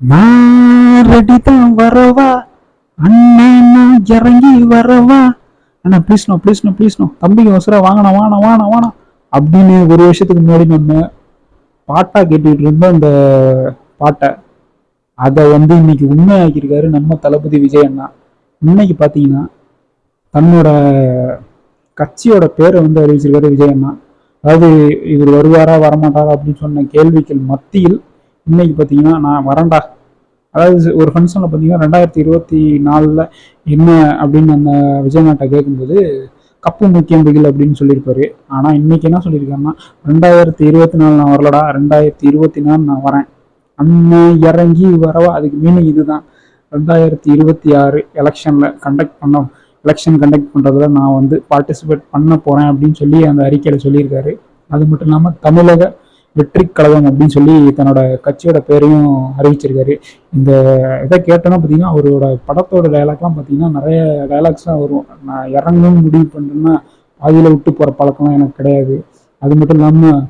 நான் ரெடி தான் வரவா, அண்ணன் நான் இறங்கி வரவா, அண்ணா ப்ளீஸ்ண்ணா ப்ளீஸ்ண்ணா ப்ளீஸ்ண்ணா தம்பிக்கு அவசரம் வாங்கண்ணா வாங்கண்ணா வாங்கண்ணா வாங்கண்ணா அப்படின்னு ஒரு வருஷத்துக்கு முன்னாடி நம்ம பாட்டா கேட்டுக்கிட்டு இருந்தோம். இந்த பாட்டை அதை இன்னைக்கு உண்மையாக்கியிருக்காரு நம்ம தளபதி விஜய் அண்ணா. இன்னைக்கு பார்த்தீங்கன்னா தன்னோட கட்சியோட பேரை அறிவிச்சிருக்காரு விஜய் அண்ணா. அதாவது இவர் வருவாரா வரமாட்டாரா அப்படின்னு சொன்ன கேள்விகள் மத்தியில் இன்னைக்கு பார்த்தீங்கன்னா நான் வரேன்டா, அதாவது ஒரு ஃபங்க்ஷனில் பார்த்தீங்கன்னா 2024 என்ன அப்படின்னு அந்த விஜயநாட்டை கேட்கும்போது கப்பு முக்கியம் பிகில் அப்படின்னு சொல்லியிருப்பாரு. ஆனால் இன்னைக்கு என்ன சொல்லியிருக்காருன்னா 2024 நான் வரலடா, 2024 நான் வரேன், அண்ணன் இறங்கி வரவா. அதுக்கு மீனிங் இதுதான். 2026 எலெக்ஷன் கண்டக்ட் பண்ணுறதுல நான் பார்ட்டிசிபேட் பண்ண போகிறேன் அப்படின்னு சொல்லி அந்த அறிக்கையில் சொல்லியிருக்காரு. அது மட்டும் இல்லாமல் தமிழக வெற்றி கழகம் அப்படின்னு சொல்லி தன்னோட கட்சியோட பேரையும் அறிவிச்சிருக்காரு. இந்த இதை கேட்டோன்னா பார்த்தீங்கன்னா அவரோட படத்தோட டைலாக்லாம் பார்த்தீங்கன்னா நிறைய டைலாக்ஸ்லாம் வரும். நான் இறங்கணும்னு முடிவு பண்ணுறேன்னா பாதியில் விட்டு போகிற பழக்கம்லாம் எனக்கு கிடையாது. அது மட்டும் இல்லாமல்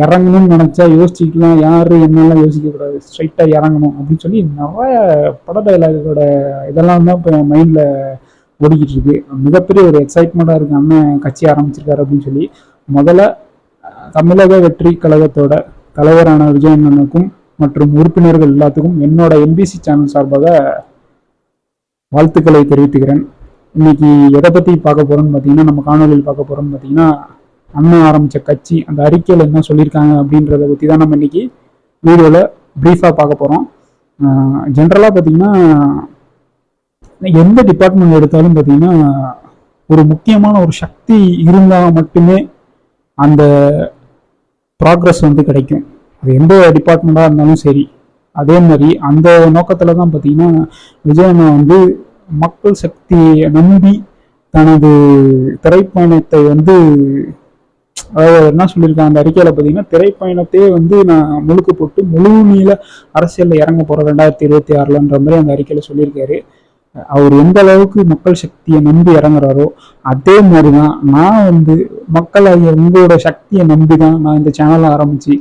இறங்கணும்னு நினச்சா யோசிச்சுக்கலாம், யார் என்னெல்லாம் யோசிக்கக்கூடாது, ஸ்ட்ரைட்டாக இறங்கணும் அப்படின்னு சொல்லி நிறைய பட டைலாகோட இதெல்லாம் தான் இப்போ என் மைண்டில் ஓடிக்கிட்டு இருக்கு. மிகப்பெரிய ஒரு எக்ஸைட்மெண்ட்டாக இருக்குது அண்ணன் கட்சி ஆரம்பிச்சிருக்காரு அப்படின்னு சொல்லி. முதல்ல தமிழக வெற்றி கழகத்தோட தலைவரான விஜய் அண்ணனுக்கும் மற்றும் உறுப்பினர்கள் எல்லாத்துக்கும் என்னோட எம்பிசி சேனல் சார்பாக வாழ்த்துக்களை தெரிவித்துக்கிறேன். இன்னைக்கு எதை பற்றி பார்க்க போகிறோன்னு பார்த்தீங்கன்னா, நம்ம காணொலியில் பார்க்க போகிறோம்னு பார்த்தீங்கன்னா, அண்ணன் ஆரம்பித்த கட்சி அந்த அறிக்கையில் என்ன சொல்லியிருக்காங்க அப்படின்றத பற்றி தான் நம்ம இன்னைக்கு வீடியோவில் ப்ரீஃபாக பார்க்க போகிறோம். ஜென்ரலாக பார்த்தீங்கன்னா எந்த டிபார்ட்மெண்ட் எடுத்தாலும் பார்த்தீங்கன்னா ஒரு முக்கியமான ஒரு சக்தி இருந்தால் மட்டுமே அந்த ப்ராக்ரஸ் கிடைக்கும். அது எந்த டிபார்ட்மெண்ட்டாக இருந்தாலும் சரி. அதே மாதிரி அந்த நோக்கத்தில் தான் பார்த்தீங்கன்னா விஜய் அண்ணா மக்கள் சக்தியை நம்பி தனது திரைப்பயணத்தை அதாவது என்ன சொல்லியிருக்காங்க அந்த அறிக்கையில் பார்த்தீங்கன்னா, திரைப்பயணத்தையே நான் முழுக்க போட்டு முழு நீள அரசியலில் இறங்க போகிறேன் 2026ன்ற மாதிரி அந்த அறிக்கையில் சொல்லியிருக்காரு. அவர் எந்த அளவுக்கு மக்கள் சக்தியை நம்பி இறங்குறாரோ அதே மாதிரி தான் நான் மக்களாகிய உங்களோட சக்தியை நம்பி தான் நான் இந்த சேனலை ஆரம்பிச்சு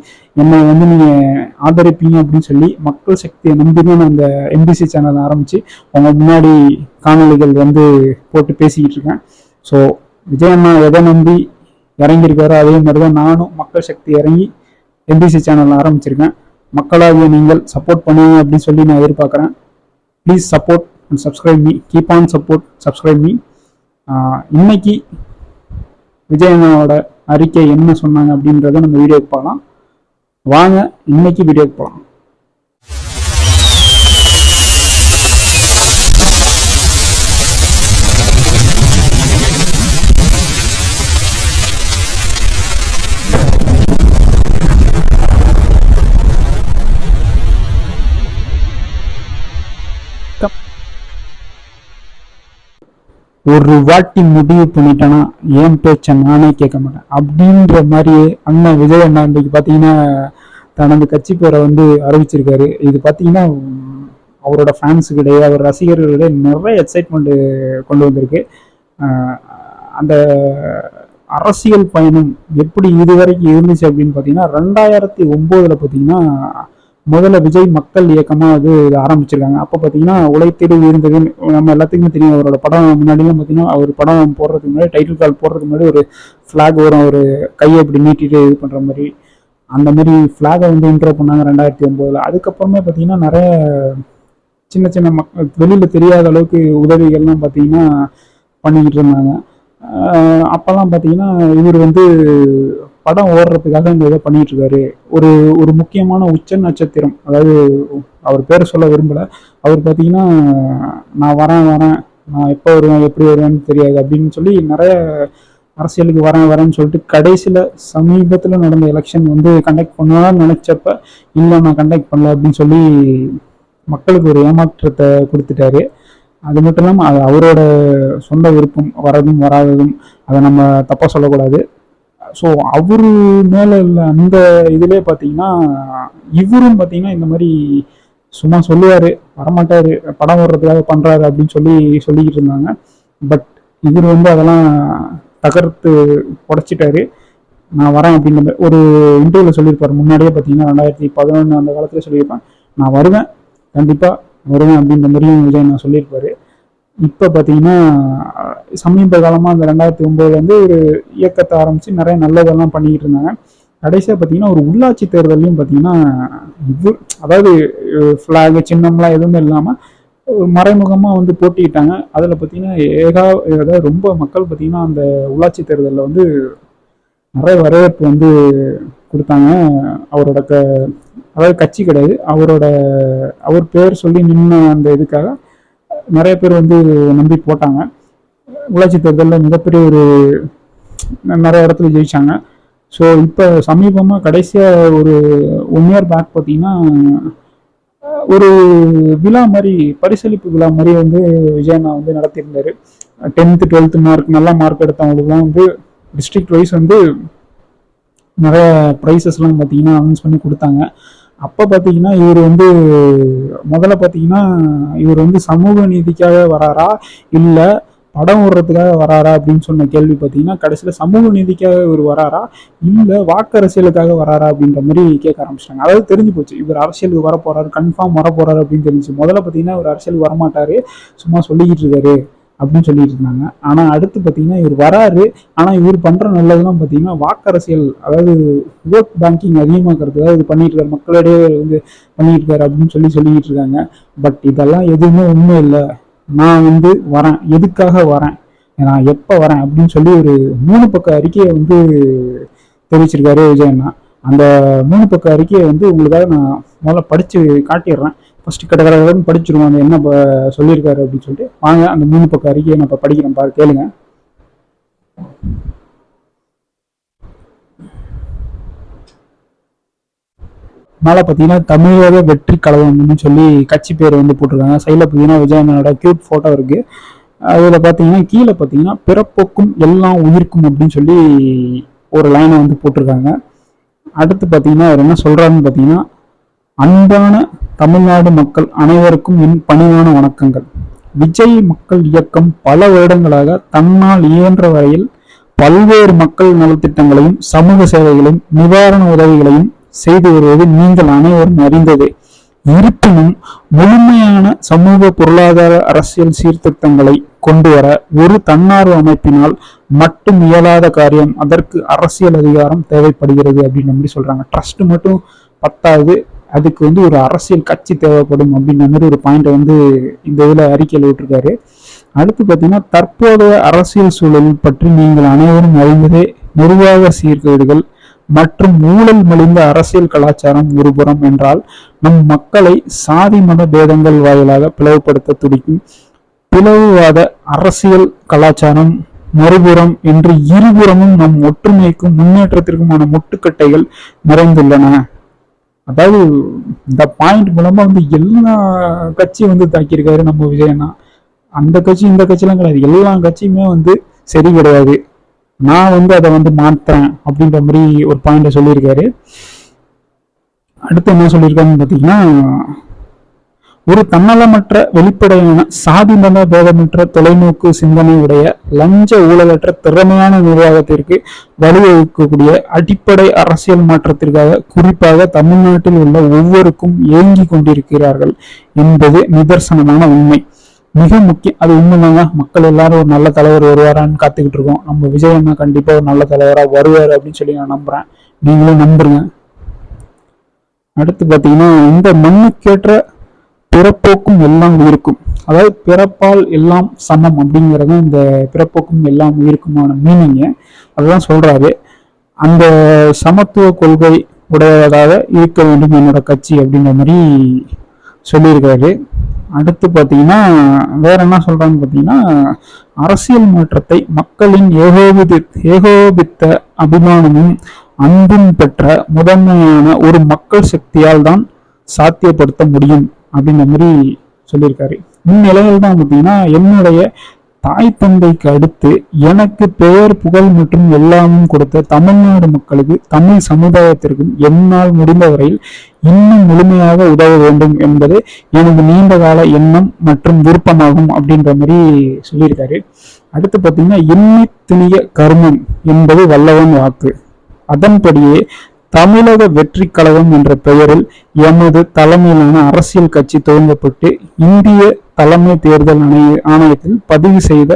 என்னை நீங்கள் ஆதரிப்பீங்க அப்படின்னு சொல்லி மக்கள் சக்தியை நம்பி தான் நான் இந்த எம்பிசி சேனலை ஆரம்பித்து உங்க முன்னாடி காணொலிகள் போட்டு பேசிக்கிட்டு இருக்கேன். ஸோ விஜய் அண்ணா எதை நம்பி இறங்கியிருக்காரோ அதே மாதிரி தான் நானும் மக்கள் சக்தி இறங்கி எம்பிசி சேனல் ஆரம்பிச்சிருக்கேன். மக்களாகிய நீங்கள் சப்போர்ட் பண்ணுவீங்க அப்படின்னு சொல்லி நான் எதிர்பார்க்குறேன். Please support and subscribe me. Keep on subscribe me. இன்னைக்கு விஜய் அண்ணாவோட அறிக்கை என்ன சொன்னாங்க அப்படின்றத நம்ம வீடியோக்கு பார்க்கலாம். வாங்க இன்னைக்கு வீடியோக்கு போகலாம். ஒரு வாட்டி முடிவு பண்ணிட்டேன்னா ஏன் பேச்ச நானே கேட்க மாட்டேன் அப்படின்ற மாதிரியே அண்ணன் விஜய் அண்ணா இன்றைக்கு பார்த்தீங்கன்னா தனது கட்சி பேரை அறிவிச்சிருக்காரு. இது பார்த்தீங்கன்னா அவரோட ஃபேன்ஸுக்கிடையே அவர் ரசிகர்களிடையே நிறைய எக்ஸைட்மெண்ட்டு கொண்டு வந்திருக்கு. அந்த அரசியல் பயணம் எப்படி இதுவரைக்கும் இருந்துச்சு அப்படின்னு பார்த்தீங்கன்னா 2009 பார்த்தீங்கன்னா முதல்ல விஜய் மக்கள் இயக்கமாக இதை ஆரம்பிச்சிருக்காங்க. அப்போ பார்த்தீங்கன்னா உழைத்திடு உயர்ந்தது நம்ம எல்லாத்துக்குமே தெரியும். அவரோட படம் முன்னாடிலாம் பார்த்தீங்கன்னா அவர் படம் போடுறதுக்கு முன்னாடி டைட்டில் கால் போடுறதுக்கு முன்னாடி ஒரு ஃப்ளாக் வரும், ஒரு கையை இப்படி நீட்டிட்டு இது பண்ணுற மாதிரி. அந்த மாதிரி ஃப்ளாகை இன்ட்ரோ பண்ணாங்க 2009. அதுக்கப்புறமே பார்த்தீங்கன்னா நிறைய சின்ன சின்ன வெளியில் தெரியாத அளவுக்கு உதவிகள்லாம் பார்த்தீங்கன்னா பண்ணிக்கிட்டு இருந்தாங்க. அப்போல்லாம் பார்த்தீங்கன்னா இவர் படம் ஓடுறதுக்காக இந்த இதை பண்ணிட்டு இருக்காரு. ஒரு ஒரு முக்கியமான உச்ச நட்சத்திரம், அதாவது அவர் பேரை சொல்ல விரும்பலை, அவர் பார்த்தீங்கன்னா நான் வரேன் நான் எப்போ வருவேன் எப்படி வருவேன்னு தெரியாது அப்படின்னு சொல்லி நிறைய அரசியலுக்கு வரேன்னு சொல்லிட்டு கடைசியில் சமீபத்தில் நடந்த எலெக்ஷன் கண்டக்ட் பண்ணலாம்னு நினச்சப்ப இல்லை நான் கண்டக்ட் பண்ணல அப்படின்னு சொல்லி மக்களுக்கு ஒரு ஏமாற்றத்தை கொடுத்துட்டாரு. அது மட்டும் இல்லாமல் அது அவரோட சொந்த விருப்பம், வரதும் வராததும் அதை நம்ம தப்பாக சொல்லக்கூடாது. ஸோ அவரு மேலே இல்லை அந்த இதிலே பார்த்தீங்கன்னா இவரும் பார்த்தீங்கன்னா இந்த மாதிரி சும்மா சொல்லுவார், வரமாட்டார், படம் ஓடுறதுக்காக பண்ணுறாரு அப்படின்னு சொல்லிக்கிட்டு இருந்தாங்க. பட் இவர் அதெல்லாம் தகர்த்து உடைச்சிட்டாரு. நான் வரேன் அப்படின்ற ஒரு இன்டர்வியூவில் சொல்லியிருப்பார். முன்னாடியே பார்த்தீங்கன்னா 2011 அந்த காலத்தில் சொல்லியிருப்பேன், நான் வருவேன், கண்டிப்பாக வருவேன் அப்படின்ற மாதிரியும் விஜய் நான் சொல்லியிருப்பாரு. இப்போ பார்த்தீங்கன்னா சமீப காலமாக அந்த 2009 ஒரு இயக்கத்தை ஆரம்பித்து நிறைய நல்லதெல்லாம் பண்ணிக்கிட்டு இருந்தாங்க. கடைசியாக பார்த்தீங்கன்னா ஒரு உள்ளாட்சி தேர்தலையும் பார்த்தீங்கன்னா இது அதாவது ஃப்ளாகு சின்னம்லாம் எதுவுமே இல்லாமல் மறைமுகமாக வந்து போட்டிக்கிட்டாங்க. அதில் பார்த்தீங்கன்னா அதாவது ரொம்ப மக்கள் பார்த்தீங்கன்னா அந்த உள்ளாட்சி தேர்தலில் வந்து நிறைய வரவேற்பு வந்து கொடுத்தாங்க. அவரோட அதாவது கட்சி கிடையாது, அவர் பேர் சொல்லி நின்ன அந்த இதுக்காக நிறைய பேர் வந்து நம்பி போட்டாங்க. உள்ளாட்சி தேர்தலில் மிகப்பெரிய ஒரு நிறைய இடத்துல ஜெயிச்சாங்க. ஸோ இப்போ சமீபமாக கடைசியாக ஒரு 1 இயர் பேக் பார்த்தீங்கன்னா ஒரு விழா மாதிரி, பரிசளிப்பு விழா மாதிரி வந்து விஜயண்ணா வந்து நடத்தியிருந்தாரு. 10th 12th மார்க் நல்ல மார்க் எடுத்தவங்களுக்குலாம் வந்து டிஸ்ட்ரிக்ட் வைஸ் வந்து நிறைய ப்ரைஸஸ்லாம் பார்த்தீங்கன்னா அனௌன்ஸ் பண்ணி கொடுத்தாங்க. அப்போ பார்த்தீங்கன்னா இவர் வந்து முதல்ல பார்த்தீங்கன்னா இவர் வந்து சமூக நீதிக்காக வராரா இல்லை படம் ஓடுறதுக்காக வராரா அப்படின்னு சொன்ன கேள்வி பார்த்தீங்கன்னா கடைசியில் சமூக நீதிக்காக இவர் வராரா இல்லை வாக்கு அரசியலுக்காக வராரா அப்படின்ற மாதிரி கேட்க ஆரம்பிச்சிட்டாங்க. அதாவது தெரிஞ்சு போச்சு இவர் அரசியலுக்கு வரப்போறாரு, கன்ஃபார்ம் வரப்போறாரு அப்படின்னு தெரிஞ்சு. முதல்ல பார்த்தீங்கன்னா இவர் அரசியலுக்கு வரமாட்டாரு, சும்மா சொல்லிக்கிட்டு இருக்காரு அப்படின்னு சொல்லிட்டு இருந்தாங்க. ஆனால் அடுத்து பார்த்தீங்கன்னா இவர் வராரு, ஆனால் இவர் பண்ணுற நல்லதெல்லாம் பார்த்தீங்கன்னா வாக்கரசியல், அதாவது ஓட் பேங்கிங் அதிகமாக்குறது, அதாவது பண்ணிட்டு இருக்காரு, மக்களிடையே வந்து பண்ணிட்டு இருக்காரு அப்படின்னு சொல்லிக்கிட்டு இருக்காங்க. பட் இதெல்லாம் எதுவுமே உண்மை இல்லை. நான் வந்து வரேன், எதுக்காக வரேன், நான் எப்போ வரேன் அப்படின்னு சொல்லி ஒரு 3 பக்க அறிக்கையை வந்து தெரிவிச்சிருக்காரு விஜயண்ணா. அந்த 3 பக்க அறிக்கையை வந்து உங்களுக்காக நான் முதல்ல படித்து காட்டிடுறேன். ஃபர்ஸ்ட் கடற்கரை படிச்சிருவோம் அந்த என்ன சொல்லியிருக்காரு அப்படின்னு சொல்லிட்டு. வாங்க அந்த 3 பக்க அறிக்கையை நான் இப்போ படிக்கிறேன், பாரு கேளுங்க. மேலே பார்த்தீங்கன்னா தமிழக வெற்றி கழகம்னு சொல்லி கட்சி பேர் வந்து போட்டிருக்காங்க. சைடில் பார்த்தீங்கன்னா விஜயண்ணனோட கியூட் ஃபோட்டோ இருக்கு. அதில் பார்த்தீங்கன்னா கீழே பார்த்தீங்கன்னா பிறப்போக்கும் எல்லாம் உயிர்க்கும் அப்படின்னு சொல்லி ஒரு லைனை வந்து போட்டிருக்காங்க. அடுத்து பார்த்தீங்கன்னா அவர் என்ன சொல்றாருன்னு பார்த்தீங்கன்னா, அன்பான தமிழ்நாடு மக்கள் அனைவருக்கும் என் பணிவான வணக்கங்கள். விஜய் மக்கள் இயக்கம் பல வருடங்களாக தன்னால் இயன்ற வரையில் பல்வேறு மக்கள் நலத்திட்டங்களையும் சமூக சேவைகளையும் நிவாரண உதவிகளையும் செய்து வருவது நீங்கள் அனைவரும் அறிந்ததே. இருப்பினும் முழுமையான சமூக பொருளாதார அரசியல் சீர்திருத்தங்களை கொண்டு வர ஒரு தன்னார்வ அமைப்பினால் மட்டும் இயலாத காரியம். அதற்கு அரசியல் அதிகாரம் தேவைப்படுகிறது அப்படின்னு மாதிரி சொல்றாங்க. ட்ரஸ்ட் மட்டும் பத்தாது, அதுக்கு வந்து ஒரு அரசியல் கட்சி தேவைப்படும் அப்படின்ற மாதிரி ஒரு பாயிண்ட் வந்து இந்த இதுல அறிக்கையில் விட்டுருக்காரு. அடுத்து பார்த்தீங்கன்னா தற்போதைய அரசியல் சூழல் பற்றி நீங்கள் அனைவரும் அறிந்ததே. நிர்வாக சீர்கேடுகள் மற்றும் ஊழல் மலிந்த அரசியல் கலாச்சாரம் ஒருபுறம் என்றால், நம் மக்களை சாதி மத பேதங்கள் வாயிலாக பிளவுபடுத்த துடிக்கும் பிளவுவாத அரசியல் கலாச்சாரம் மறுபுறம் என்று இருபுறமும் நம் ஒற்றுமைக்கும் முன்னேற்றத்திற்குமான முட்டுக்கட்டைகள் நிறைந்துள்ளன. அதாவது இந்த பாயிண்ட் மூலமா வந்து எல்லா கட்சியும் வந்து தாக்கியிருக்காரு நம்ம விஜயண்ணா. அந்த கட்சி இந்த கட்சியெல்லாம் கிடையாது, எல்லா கட்சியுமே வந்து சரி கிடையாது, நான் வந்து அதை வந்து மாற்றேன் அப்படின்ற மாதிரி ஒரு பாயிண்ட சொல்லியிருக்காரு. அடுத்து என்ன சொல்லியிருக்காருன்னு பார்த்தீங்கன்னா, ஒரு தன்னலமற்ற வெளிப்படையான சாதி மத பேதமற்ற தொலைநோக்கு சிந்தனை உடைய லஞ்ச ஊழலற்ற திறமையான நிர்வாகத்திற்கு வழிவகுக்கக்கூடிய அடிப்படை அரசியல் மாற்றத்திற்காக குறிப்பாக தமிழ்நாட்டில் உள்ள ஒவ்வொருக்கும் ஏங்கி கொண்டிருக்கிறார்கள் என்பது நிதர்சனமான உண்மை. மிக முக்கியம், அது உண்மைதாங்க. மக்கள் எல்லாரும் ஒரு நல்ல தலைவர் வருவாரான்னு காத்துக்கிட்டு இருக்கோம். நம்ம விஜயண்ணா கண்டிப்பா ஒரு நல்ல தலைவரா வருவார் அப்படின்னு சொல்லி நான் நம்புறேன், நீங்களும் நம்புறீங்க. அடுத்து பாத்தீங்கன்னா, இந்த மண்ணுக்கேற்ற பிறப்போக்கும் எல்லாம் உயிருக்கும், அதாவது பிறப்பால் எல்லாம் சமம் அப்படிங்கிறது இந்த பிறப்போக்கும் எல்லாம் உயிருக்குமான மீனிங்க. அதுதான் சொல்றாரு. அந்த சமத்துவ கொள்கை உடையதாக இருக்க வேண்டும் என்னோட கட்சி அப்படின்ற மாதிரி சொல்லியிருக்காரு. அடுத்து பார்த்தீங்கன்னா வேற என்ன சொல்றான்னு பார்த்தீங்கன்னா, அரசியல் மாற்றத்தை மக்களின் ஏகோபித்த அபிமானமும் அன்பும் பெற்ற முதன்மையான ஒரு மக்கள் சக்தியால் தான் சாத்தியப்படுத்த முடியும் அப்படின்ற மாதிரி சொல்லியிருக்காரு. இந்நிலையில் தான் பார்த்தீங்கன்னா, என்னுடைய தாய் தந்தைக்கு அடுத்து எனக்கு பெயர் புகழ் மற்றும் எல்லாமும் கொடுத்த தமிழ்நாடு மக்களுக்கு, தமிழ் சமுதாயத்திற்கும் என்னால் முடிந்த வரையில் இன்னும் முழுமையாக உதவ வேண்டும் என்பது எனது நீண்ட கால எண்ணம் மற்றும் விருப்பமாகும் அப்படின்ற மாதிரி சொல்லியிருக்காரு. அடுத்து பார்த்தீங்கன்னா, எண்ணி துணிய கர்மம் என்பது வல்லவன் வாக்கு. அதன்படியே தமிழக வெற்றி கழகம் என்ற பெயரில் எமது தலைமையிலான அரசியல் கட்சி துவங்கப்பட்டு இந்திய தலைமை தேர்தல் ஆணையத்தில் பதிவு செய்த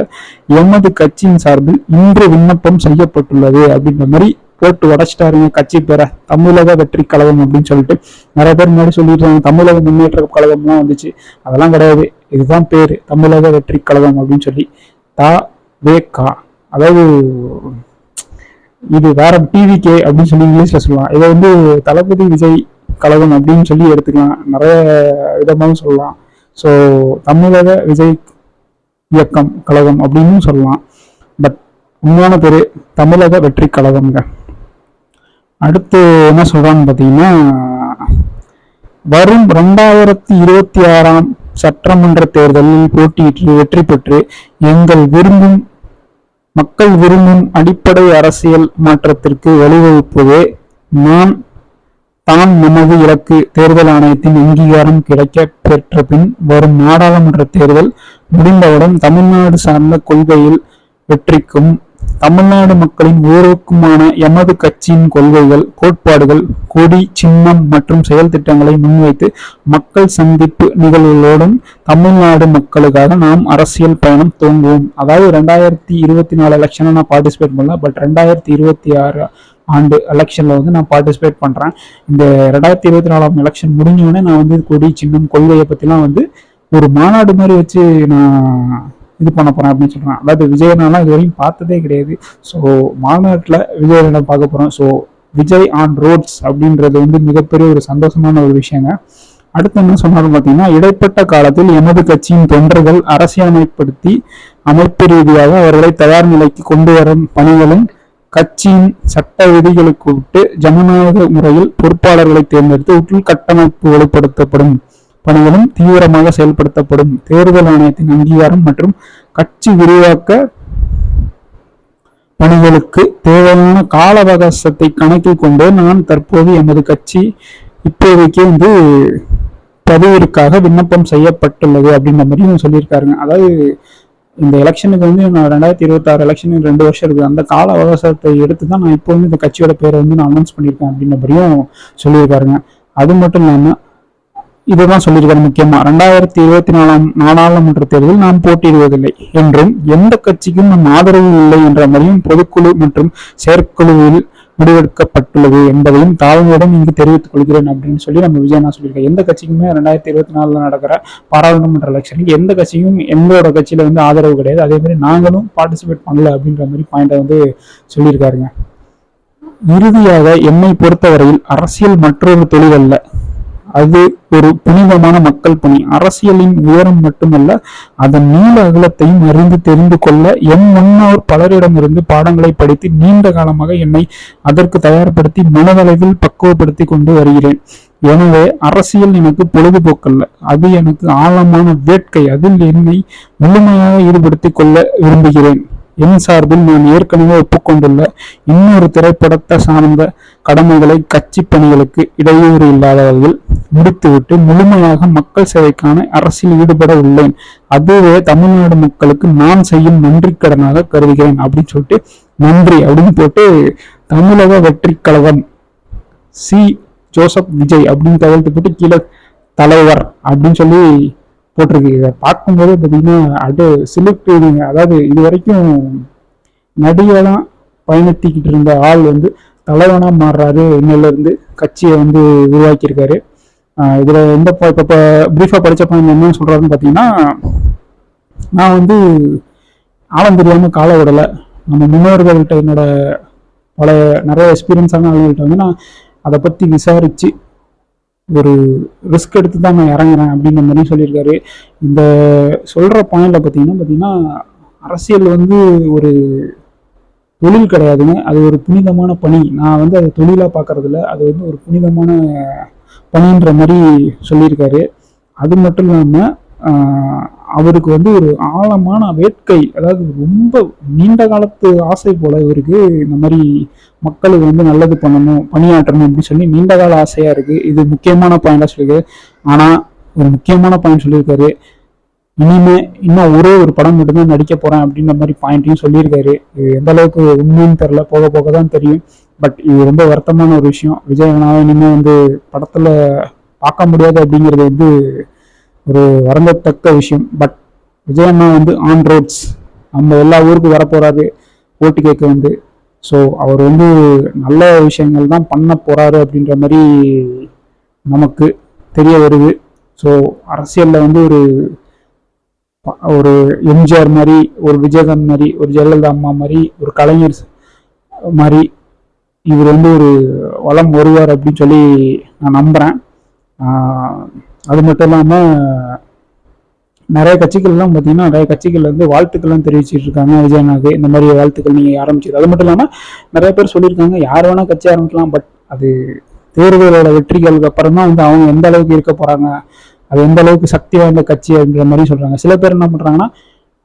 எமது கட்சியின் சார்பில் இன்று விண்ணப்பம் செய்யப்பட்டுள்ளது அப்படின்ற மாதிரி போட்டு உடைச்சிட்டாருங்க கட்சி பேரை. தமிழக வெற்றி கழகம் அப்படின்னு சொல்லிட்டு நிறைய பேர் முன்னாடி சொல்லிடுறாங்க தமிழக முன்னேற்ற கழகம்லாம் வந்துச்சு. அதெல்லாம் கிடையாது, இதுதான் பேரு, தமிழக வெற்றி கழகம் அப்படின்னு சொல்லி. த அதாவது இது வேற டிவிகே அப்படின்னு சொல்லி இங்கிலீஷ்ல சொல்லலாம். இதை வந்து தளபதி விஜய் கழகம் அப்படின்னு சொல்லி எடுத்துக்கலாம், நிறைய விதமாகவும் சொல்லலாம். ஸோ தமிழக விஜய் இயக்கம் கழகம் அப்படின்னு சொல்லலாம். பட் உண்மையான பேரு தமிழக வெற்றி கழகம்ங்க. அடுத்து என்ன சொல்றான்னு பார்த்தீங்கன்னா, வரும் 2026 சட்டமன்ற தேர்தலில் போட்டியிட்டு வெற்றி பெற்று மக்கள் விரும்பும் அடிப்படை அரசியல் மாற்றத்திற்கு வழிவகுப்பதே நமது இலக்கு. தேர்தல் ஆணையத்தின் அங்கீகாரம் கிடைக்க பெற்ற பின் வரும் நாடாளுமன்ற தேர்தல் முடிந்தவுடன் தமிழ்நாடு சார்ந்த கொள்கையில் வெற்றிக்கும் தமிழ்நாடு மக்களின் உயர்வுக்குமான எமது கட்சியின் கொள்கைகள், கோட்பாடுகள், கொடி, சின்னம் மற்றும் செயல் திட்டங்களை முன்வைத்து மக்கள் சந்திப்பு நிகழ்வுகளோடும் தமிழ்நாடு மக்களுக்காக நாம் அரசியல் பயணம் துவங்குவோம். அதாவது 2024 எலெக்ஷன்ல நான் பார்ட்டிசிபேட் பண்ணல, பட் 2026 ஆண்டு எலெக்ஷன்ல வந்து நான் பார்ட்டிசிபேட் பண்றேன். இந்த 2024 எலெக்ஷன் முடிஞ்சோடனே நான் வந்து கொடி, சின்னம், கொள்கையை பத்திலாம் வந்து ஒரு மாநாடு மாதிரி வச்சு நான் இது பண்ண போறேன் அப்படின்னு சொல்றான். அதாவது விஜயனாலாம் இது வரைக்கும் பார்த்ததே கிடையாது. ஸோ மாநாட்டில் விஜயனை பார்க்க போறோம். ஸோ விஜய் ஆன் ரோட்ஸ் அப்படின்றது வந்து மிகப்பெரிய ஒரு சந்தோஷமான ஒரு விஷயங்க. அடுத்து என்ன சொன்னாலும் பார்த்தீங்கன்னா, இடைப்பட்ட காலத்தில் எமது கட்சியின் தொண்டர்கள் அரசியலமைப்படுத்தி அமைப்பு ரீதியாக அவர்களை தயார் நிலைக்கு கொண்டு வரும் பணிகளும் கட்சியின் சட்ட விதிகளுக்கு விட்டு ஜனநாயக முறையில் பொறுப்பாளர்களை தேர்ந்தெடுத்து உள்கட்டமைப்பு வலுப்படுத்தப்படும் பணிகளும் தீவிரமாக செயல்படுத்தப்படும். தேர்தல் ஆணையத்தின் அங்கீகாரம் மற்றும் கட்சி விரிவாக்க பணிகளுக்கு தேவையான கால அவகாசத்தை கணக்கில் கொண்டு நான் தற்போது எமது கட்சி இப்போதைக்கு வந்து பதிவிற்காக விண்ணப்பம் செய்யப்பட்டுள்ளது அப்படின்ற மாதிரி சொல்லியிருக்காருங்க. அதாவது இந்த எலெக்ஷனுக்கு வந்து நான் 2026 எலெக்ஷனுக்கு 2 வருஷம் இருக்குது. அந்த கால அவகாசத்தை எடுத்து தான் நான் இப்போ வந்து இந்த கட்சியோட பேரை வந்து நான் அனௌன்ஸ் பண்ணியிருக்கேன் அப்படின்ற மாதிரியும் சொல்லியிருக்காருங்க. அது மட்டும் இல்லாமல் இதுதான் சொல்லியிருக்காரு முக்கியமா, 2024 நாடாளுமன்ற தேர்தலில் நாம் போட்டியிடுவதில்லை என்றும் எந்த கட்சிக்கும் நம் ஆதரவு இல்லை என்ற மாதிரியும் பொதுக்குழு மற்றும் செயற்குழுவில் முடிவெடுக்கப்பட்டுள்ளது என்பதையும் தாழ்மையுடன் இங்கு தெரிவித்துக் கொள்கிறேன் அப்படின்னு சொல்லி நம்ம விஜயனா சொல்லியிருக்காரு. எந்த கட்சிக்குமே 2024 நடக்கிற பாராளுமன்ற எலெக்ஷனுக்கு எந்த கட்சிக்கும் எங்களோட கட்சியில வந்து ஆதரவு கிடையாது, அதே மாதிரி நாங்களும் பார்ட்டிசிபேட் பண்ணல அப்படின்ற மாதிரி பாயிண்ட வந்து சொல்லியிருக்காருங்க. இறுதியாக என்னை பொறுத்தவரையில் அரசியல் மற்றொரு தொழில் அல்ல, அது ஒரு புனிதமான மக்கள் பணி. அரசியலின் உயரம் மட்டுமல்ல, அதன் நீண்ட அகலத்தையும் அறிந்து தெரிந்து கொள்ள என் முன்னோர் பலரிடமிருந்து பாடங்களை படித்து நீண்ட காலமாக என்னை அதற்கு தயார்படுத்தி மனதளவில் பக்குவப்படுத்தி கொண்டு வருகிறேன். எனவே அரசியல் எனக்கு பொழுதுபோக்கல்ல, அது எனக்கு ஆழமான வேட்கை. அதில் என்னை முழுமையாக ஈடுபடுத்திக் கொள்ள விரும்புகிறேன். என் சார்பில் நான் ஏற்கனவே ஒப்புக்கொண்டுள்ள இன்னொரு திரைப்படத்தை சார்ந்த கடமைகளை கட்சி பணிகளுக்கு இடையூறு இல்லாத வகையில் முடித்துவிட்டு முழுமையாக மக்கள் சேவைக்கான அரசியல் ஈடுபட உள்ளேன். அதுவே தமிழ்நாடு மக்களுக்கு நான் செய்யும் நன்றி கடனாக கருதுகிறேன் அப்படின்னு சொல்லிட்டு நன்றி அப்படின்னு போட்டு தமிழக வெற்றி கழகம் சி ஜோசப் விஜய் அப்படின்னு கையெழுத்து போட்டு கீழே தலைவர் அப்படின்னு சொல்லி போட்டிருக்கு. இதை பார்க்கும்போது பார்த்தீங்கன்னா அது சிலிப்டுங்க. அதாவது இது வரைக்கும் நடிகெல்லாம் பயணித்திக்கிட்டு இருந்த ஆள் வந்து தலைவனா மாறுறாரு, இன்னில இருந்து கட்சியை வந்து உருவாக்கியிருக்காரு. இதுல எந்த இப்போ பிரீஃபா படிச்ச பாயிண்ட் என்ன சொல்றாருன்னு பார்த்தீங்கன்னா, நான் வந்து ஆழம் தெரியாம கால விடலை. நம்ம முன்னோர்கள்ட்ட என்னோட நிறைய எக்ஸ்பீரியன்ஸான ஆளுங்கள்ட்ட வந்து நான் அதை பத்தி விசாரிச்சு ஒரு ரிஸ்க் எடுத்து தான் நான் இறங்குறேன் அப்படின்ற மாதிரி சொல்லியிருக்காரு. இந்த சொல்ற பாயிண்ட்ல பார்த்தீங்கன்னா அரசியல் வந்து ஒரு தொழில் கிடையாதுங்க, அது ஒரு புனிதமான பணி. நான் வந்து அதை தொழிலாக பார்க்கறதில்ல, அது வந்து ஒரு புனிதமான பணின்ற மாதிரி சொல்லியிருக்காரு. அது மட்டும் இல்லாமல் அவருக்கு வந்து ஒரு ஆழமான வேட்கை, அதாவது ரொம்ப நீண்ட காலத்து ஆசை போல இவருக்கு இந்த மாதிரி மக்களுக்கு வந்து நல்லது பண்ணணும், பணியாற்றணும் அப்படின்னு சொல்லி நீண்ட கால ஆசையா இருக்கு. இது முக்கியமான பாயிண்டா சொல்லியிருக்கு. ஆனா ஒரு முக்கியமான பாயிண்ட் சொல்லியிருக்காரு, இனிமே இன்னும் ஒரே ஒரு படம் மட்டும்தான் நடிக்க போறேன் அப்படின்ற மாதிரி பாயிண்ட்டையும் சொல்லியிருக்காரு. இது எந்த அளவுக்கு உண்மைன்னு தெரியல, போக போக தான் தெரியும். பட் இது ரொம்ப வருத்தமான ஒரு விஷயம். விஜய் அண்ணாவை இனிமே வந்து படத்துல பார்க்க முடியாது அப்படிங்கிறது வந்து ஒரு வருந்தத்தக்க விஷயம். பட் விஜய் அண்ணா வந்து ஆன் ரோட்ஸ், நம்ம எல்லா ஊருக்கும் வரப்போறாரு ஓட்டு கேட்க வந்து. ஸோ அவர் வந்து நல்ல விஷயங்கள் தான் பண்ண போறாரு அப்படின்ற மாதிரி நமக்கு தெரிய வருது. ஸோ அரசியலில் வந்து ஒரு ஒரு எம்ஜிஆர் மாதிரி, ஒரு விஜயகாந்த் மாதிரி, ஒரு ஜெயலலிதா அம்மா மாதிரி, ஒரு கலைஞர் மாதிரி இவர் வந்து ஒரு வளம் வருவார் அப்படின்னு சொல்லி நான் நம்புகிறேன். அது மட்டும் இல்லாமல் நிறைய கட்சிகள்லாம் பார்த்தீங்கன்னா நிறைய கட்சிகள் வந்து வாழ்த்துக்கள்லாம் தெரிவிச்சிட்டு இருக்காங்க விஜயநாக்கு. இந்த மாதிரி வாழ்த்துக்கள் நீங்கள் ஆரம்பிச்சது. அது மட்டும் இல்லாமல் நிறைய பேர் சொல்லியிருக்காங்க யார் வேணால் கட்சி ஆரம்பிக்கலாம், பட் அது தேர்தலோட வெற்றிகளுக்கு அப்புறம் தான் வந்து அவங்க எந்த அளவுக்கு இருக்க போகிறாங்க, அது எந்த அளவுக்கு சக்தி வாய்ந்த கட்சி அப்படின்ற மாதிரி சொல்கிறாங்க. சில பேர் என்ன பண்ணுறாங்கன்னா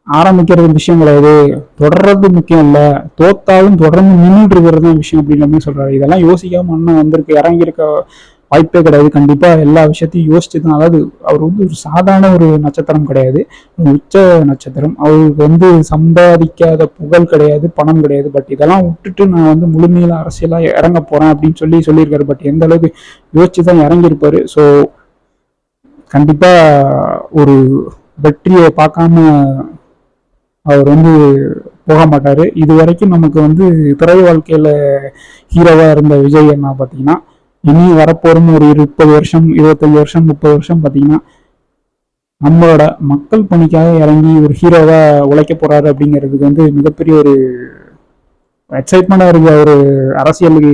ஆரம்பிக்கிறது விஷயம் கிடையாது, தொடர்றது முக்கியம் இல்லை, தோத்தாலும் தொடர்ந்து நின்றுட்டு இருக்கிறது தான் விஷயம் அப்படின்ற மாதிரி சொல்கிறாரு. இதெல்லாம் யோசிக்காம அண்ணன் வந்திருக்க இறங்கியிருக்க வாய்ப்பே கிடையாது. கண்டிப்பா எல்லா விஷயத்தையும் யோசிச்சு தான். அதாவது அவர் வந்து ஒரு சாதாரண ஒரு நட்சத்திரம் கிடையாது, உச்ச நட்சத்திரம். அவருக்கு வந்து சம்பாதிக்காத புகழ் கிடையாது, பணம் கிடையாது. பட் இதெல்லாம் விட்டுட்டு நான் வந்து முழுமையில அரசியலா இறங்க போறேன் அப்படின்னு சொல்லியிருக்காரு. பட் எந்த அளவுக்கு யோசிச்சு தான் இறங்கியிருப்பாரு. ஸோ கண்டிப்பா ஒரு வெற்றியை பார்க்காம அவர் வந்து போக மாட்டாரு. இது வரைக்கும் நமக்கு வந்து திரை வாழ்க்கையில ஹீரோவா இருந்த விஜய் அண்ணா பார்த்தீங்கன்னா இனி வரப்போறோம் ஒரு 20 வருஷம் 25 வருஷம் 30 வருஷம் பார்த்தீங்கன்னா நம்மளோட மக்கள் பணிக்காக இறங்கி ஒரு ஹீரோவா உழைக்க போறாரு அப்படிங்கிறதுக்கு வந்து மிகப்பெரிய ஒரு எக்ஸைட்மெண்டா இருக்கு. அவரு அரசியலுக்கு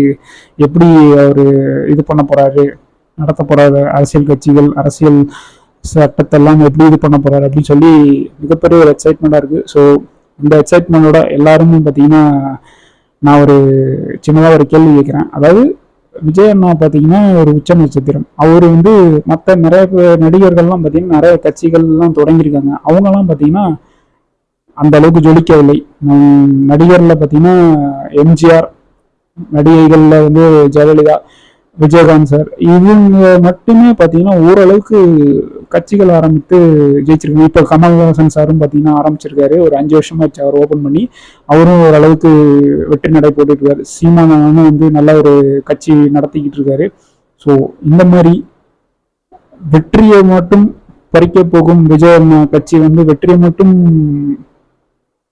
எப்படி அவரு இது பண்ண போறாரு, நடத்த போறாரு, அரசியல் கட்சிகள் அரசியல் சட்டத்தெல்லாம் எப்படி இது பண்ண போறாரு அப்படின்னு சொல்லி மிகப்பெரிய ஒரு எக்ஸைட்மெண்டா இருக்கு. ஸோ இந்த எக்ஸைட்மெண்டோட எல்லாருமே பார்த்தீங்கன்னா நான் ஒரு சின்னதாக ஒரு கேள்வி கேட்குறேன். அதாவது விஜய் அண்ணா பார்த்தீங்கன்னா ஒரு உச்ச நட்சத்திரம். அவர் வந்து மற்ற நிறைய நடிகர்கள்லாம் பார்த்தீங்கன்னா நிறைய கட்சிகள்லாம் தொடங்கியிருக்காங்க. அவங்கெல்லாம் பார்த்தீங்கன்னா அந்த அளவுக்கு ஜொலிக்கவில்லை. நடிகரில் பார்த்தீங்கன்னா எம்ஜிஆர், நடிகைகளில் வந்து ஜெயலலிதா, விஜயகாந்த் சார், இவங்க மட்டுமே பார்த்தீங்கன்னா ஓரளவுக்கு கட்சிகள் ஆரம்பித்து ஜெயிச்சிருக்காங்க. இப்போ கமல்ஹாசன் சாரும் பார்த்தீங்கன்னா ஆரம்பிச்சிருக்காரு, ஒரு 5 வருஷமாச்சு அவர் ஓப்பன் பண்ணி. அவரும் ஓரளவுக்கு வெற்றி நடை போட்டுட்டு இருக்காரு. சீமானும் வந்து நல்ல ஒரு கட்சி நடத்திக்கிட்டு இருக்காரு. ஸோ இந்த மாதிரி வெற்றியை மட்டும் பறிக்க போகும் விஜய் கட்சி வந்து வெற்றியை மட்டும்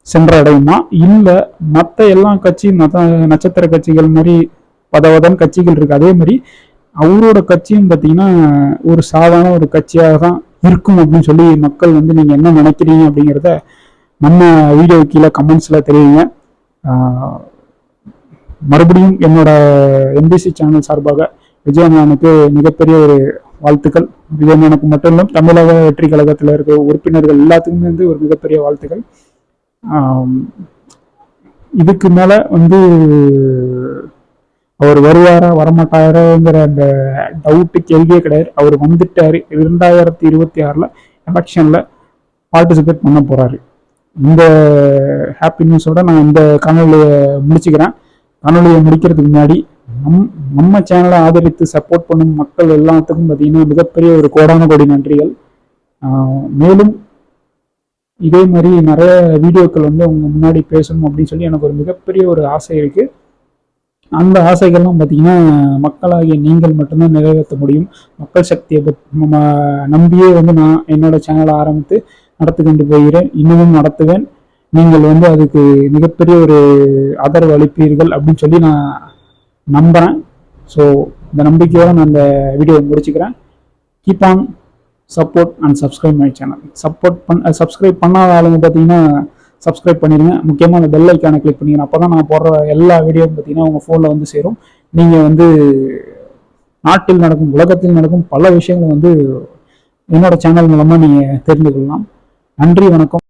சென்றடையுமா, இல்லை மற்ற எல்லா கட்சியும் மற்ற நட்சத்திர கட்சிகள் மாதிரி பதவதன் கட்சிகள் இருக்கு, அதே மாதிரி அவரோட கட்சியும் பார்த்தீங்கன்னா ஒரு சாதாரண ஒரு கட்சியாக தான் இருக்கும் அப்படின்னு சொல்லி மக்கள் வந்து நீங்க என்ன நினைக்கிறீங்க அப்படிங்கிறத நம்ம வீடியோ கீழே கமெண்ட்ஸ்ல தெரியுங்க. மறுபடியும் என்னோட எம்பிசி சேனல் சார்பாக விஜயண்ணனுக்கு மிகப்பெரிய ஒரு வாழ்த்துக்கள். விஜயண்ணனுக்கு மட்டும் இல்லை, தமிழக வெற்றி கழகத்தில் இருக்க உறுப்பினர்கள் எல்லாத்துக்குமே வந்து ஒரு மிகப்பெரிய வாழ்த்துக்கள். இதுக்கு மேல வந்து அவர் வருவாரா வரமாட்டாருங்கிற அந்த டவுட்டு கேள்வியே கிடையாது. அவர் வந்துட்டாரு. 2026 எலெக்ஷன்ல பார்ட்டிசிபேட் பண்ண போறாரு. இந்த ஹாப்பி நியூஸோட நான் இந்த காணொலியை முடிச்சுக்கிறேன். காணொலியை முடிக்கிறதுக்கு முன்னாடி நம்ம சேனலை ஆதரித்து சப்போர்ட் பண்ணும் மக்கள் எல்லாத்துக்கும் பார்த்தீங்கன்னா மிகப்பெரிய ஒரு கோடான கோடி நன்றிகள். மேலும் இதே மாதிரி நிறைய வீடியோக்கள் வந்து அவங்க முன்னாடி பேசணும் அப்படின்னு சொல்லி எனக்கு ஒரு மிகப்பெரிய ஒரு ஆசை இருக்கு. அந்த ஆசைகள்லாம் பார்த்தீங்கன்னா மக்களாகிய நீங்கள் மட்டும்தான் நிறைவேற்ற முடியும். மக்கள் சக்தியை நம்ம நம்பியே வந்து நான் என்னோட சேனலை ஆரம்பித்து நடத்தி கொண்டு போகிறேன், இன்னமும் நடத்துவேன். நீங்கள் வந்து அதுக்கு மிகப்பெரிய ஒரு ஆதரவு அளிப்பீர்கள் அப்படின்னு சொல்லி நான் நம்புகிறேன். ஸோ இந்த நம்பிக்கையோடு நான் அந்த வீடியோவை முடிச்சுக்கிறேன். Keep on support and subscribe my channel. Subscribe பண்ணாத ஆளுங்க பார்த்தீங்கன்னா சப்ஸ்கிரைப் பண்ணிடுங்க. முக்கியமாக அந்த பெல் ஐக்கானை கிளிக் பண்ணிடுங்க. அப்போ தான் நான் போடுற எல்லா வீடியோவும் பார்த்தீங்கன்னா உங்கள் ஃபோனில் வந்து சேரும். நீங்கள் வந்து நாட்டில் நடக்கும் உலகத்தில் நடக்கும் பல விஷயங்களை வந்து என்னோட சேனல் மூலமாக நீங்கள் தெரிந்து கொள்ளலாம். நன்றி, வணக்கம்.